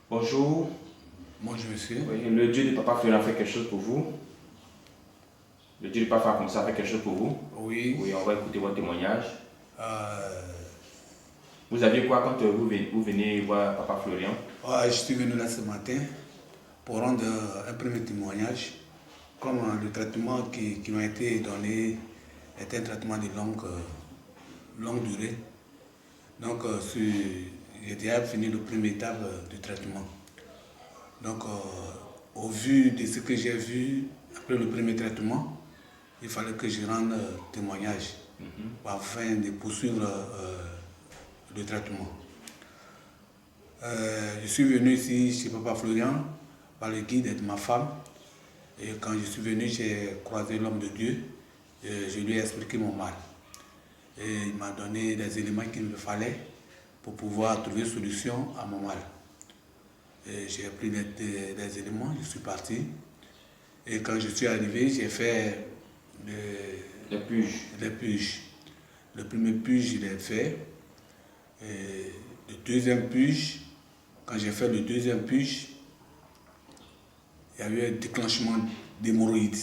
Bonjour. Bonjour monsieur. Oui, le Dieu de Papa Florian a fait quelque chose pour vous. Le Dieu de Papa comme ça a fait quelque chose pour vous. Oui. Oui, on va écouter votre témoignage. Euh, Vous aviez quoi quand vous venez voir Papa Florian? je suis venu là ce matin pour rendre un premier témoignage. Comme le traitement qui m'a été donné est un traitement de longue durée. Donc, j'ai déjà fini le premier étape du traitement. Donc, au vu de ce que j'ai vu après le premier traitement, il fallait que je rende témoignage afin de poursuivre le traitement. Je suis venu ici chez Papa Florian par le guide de ma femme. Et quand je suis venu, j'ai croisé l'homme de Dieu. Et je lui ai expliqué mon mal. Et il m'a donné des éléments qu'il me fallait pour pouvoir trouver solution à mon mal. Et j'ai pris des éléments, je suis parti. Et quand je suis arrivé, j'ai fait Les puges. les puges. Le premier puge, je l'ai fait. Et le deuxième puge, quand j'ai fait le deuxième puge, il y a eu un déclenchement d'hémorroïdes.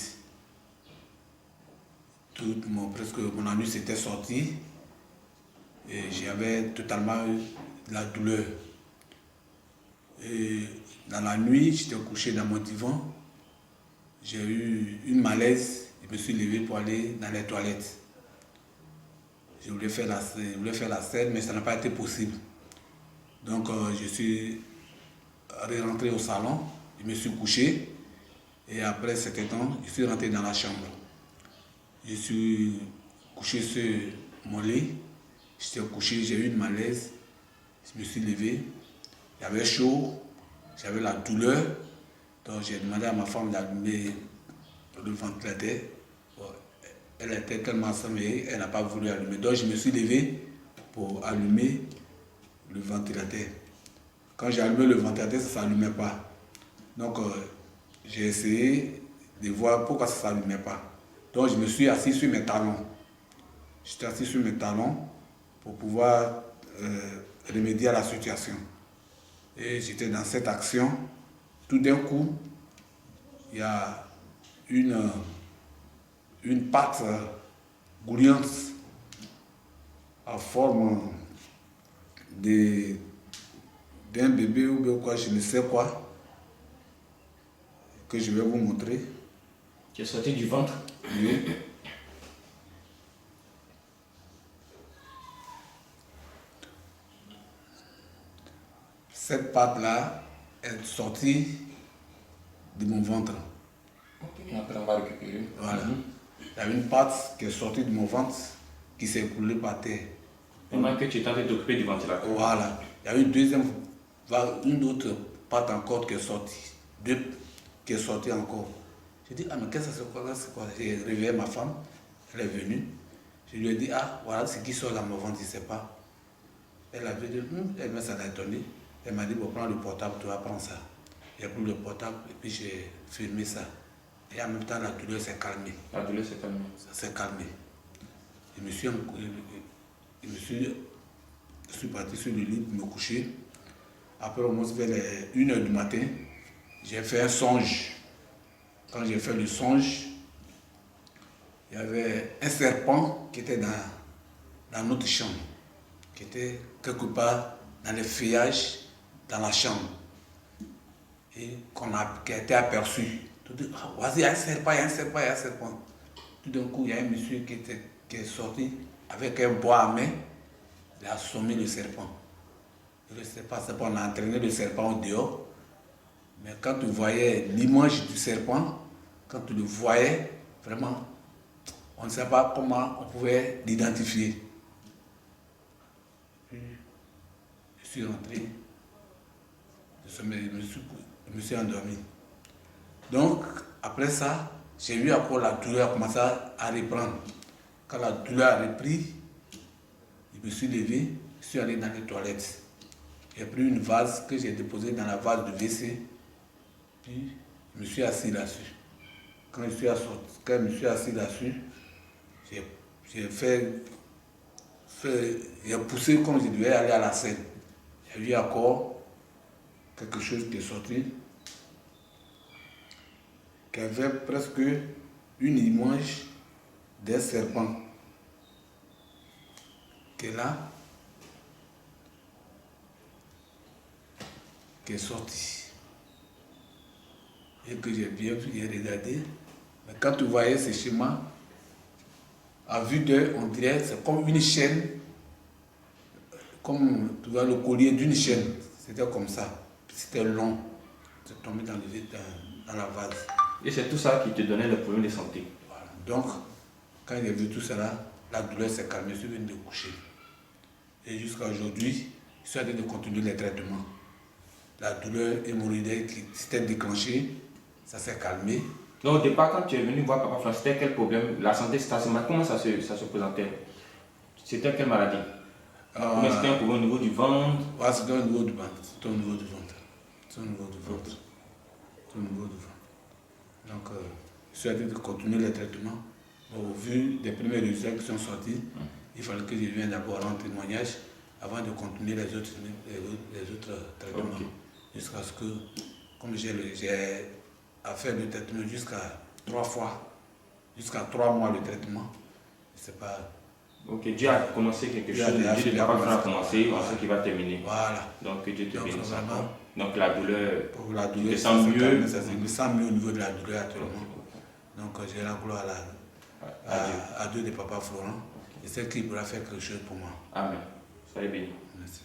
Presque mon anus s'était sorti et j'avais totalement de la douleur. Et dans la nuit, j'étais couché dans mon divan, j'ai eu une malaise, je me suis levé pour aller dans les toilettes. Je voulais faire la scène, mais ça n'a pas été possible. Donc je suis rentré au salon, je me suis couché et après certain temps, je suis rentré dans la chambre. Je suis couché sur mon lit, j'étais couché, j'ai eu une malaise, je me suis levé, j'avais chaud, j'avais la douleur, donc j'ai demandé à ma femme d'allumer le ventilateur. Bon, elle était tellement assommée, elle n'a pas voulu allumer. Donc je me suis levé pour allumer le ventilateur. Quand j'ai allumé le ventilateur, ça ne s'allumait pas. Donc j'ai essayé de voir pourquoi ça ne s'allumait pas. Donc je me suis assis sur mes talons. J'étais assis sur mes talons pour pouvoir remédier à la situation. Et j'étais dans cette action. Tout d'un coup, il y a une patte gouliante en forme d'un bébé ou bien quoi, je ne sais quoi, que je vais vous montrer. Qui est sorti du ventre. Oui. Cette patte-là est sortie de mon ventre. Après, on va récupérer. Voilà. Il y a une patte qui est sortie de mon ventre qui s'est écoulée par terre. Pendant que tu es en train de t'occuper du ventilateur. Voilà. Il y a une autre patte encore qui est sortie. Deux qui est sortie encore. J'ai dit, ah mais qu'est-ce que c'est quoi là? C'est quoi? J'ai réveillé ma femme, elle est venue. Je lui ai dit, ah voilà ce qui sort dans mon ventre, je ne sais pas. Elle a dit, elle m'a ça l'a étonné. Elle m'a dit, bon, prends le portable, tu vas prendre ça. J'ai pris le portable et puis j'ai filmé ça. Et en même temps, la douleur s'est calmée. La douleur s'est calmée. Ça s'est calmé. Je suis parti sur le lit pour me coucher. Après, au moins, vers les 1h du matin, j'ai fait un songe. Quand j'ai fait le songe, il y avait un serpent qui était dans notre chambre, qui était quelque part dans les feuillages, dans la chambre, et qui a été aperçu. Tout dit, ah, vas-y, il y a un serpent, il y a un serpent, il y a un serpent. Tout d'un coup, il y a un monsieur qui est sorti avec un bois à main, il a assommé le serpent. Je ne sais pas, on a entraîné le serpent au dehors, mais quand tu voyais l'image du serpent, quand tu le voyais, vraiment, on ne sait pas comment on pouvait l'identifier. Puis, je suis rentré, je me suis endormi. Donc, après ça, j'ai vu encore la douleur commencer à reprendre. Quand la douleur a repris, je me suis levé, je suis allé dans les toilettes. J'ai pris une vase que j'ai déposée dans la vase de WC, puis je me suis assis là-dessus. Quand je me suis assis là-dessus, j'ai poussé comme je devais aller à la scène. J'ai vu encore quelque chose qui est sorti, qui avait presque une image d'un serpent, qui est là, qui est sorti. Et que j'ai bien vu et regardé. Mais quand tu voyais ce schéma, à vue d'œil, on dirait que c'est comme une chaîne, comme tu vois le collier d'une chaîne. C'était comme ça. C'était long. C'est tombé dans le vide, dans la vase. Et c'est tout ça qui te donnait le problème de santé. Voilà. Donc, quand j'ai vu tout cela, la douleur s'est calmée, je suis venu de coucher. Et jusqu'à aujourd'hui, je suis en train de continuer les traitements. La douleur hémorroïdaire qui s'était déclenchée, ça s'est calmé. Donc au départ, quand tu es venu voir Papa Franck, c'était quel problème? La santé, comment ça se présentait? C'était quelle maladie? Mais c'était un problème au niveau du ventre? Ouais, c'était au niveau du ventre. C'était au niveau du ventre. C'était au niveau du ventre. C'était au niveau du ventre. Donc, je suis en train de continuer les traitements. Au vu des premiers résultats qui sont sortis, il fallait que je vienne d'abord rendre témoignage avant de continuer les autres traitements. Okay. Jusqu'à ce que, comme j'ai affaire de traitement jusqu'à 3 fois, jusqu'à 3 mois de traitement, je ne sais pas. Ok, Dieu a commencé quelque chose, Dieu de Papa Franck a commencé, on sait qu'il va terminer. Voilà. Donc Dieu te bénisse. Donc la douleur, tu te sens mieux. Je me sens mieux au niveau de la douleur actuellement. Donc j'ai la gloire à Dieu de Papa Florent. Et c'est qu'il pourra faire quelque chose pour moi. Amen. Soyez bénis. Merci.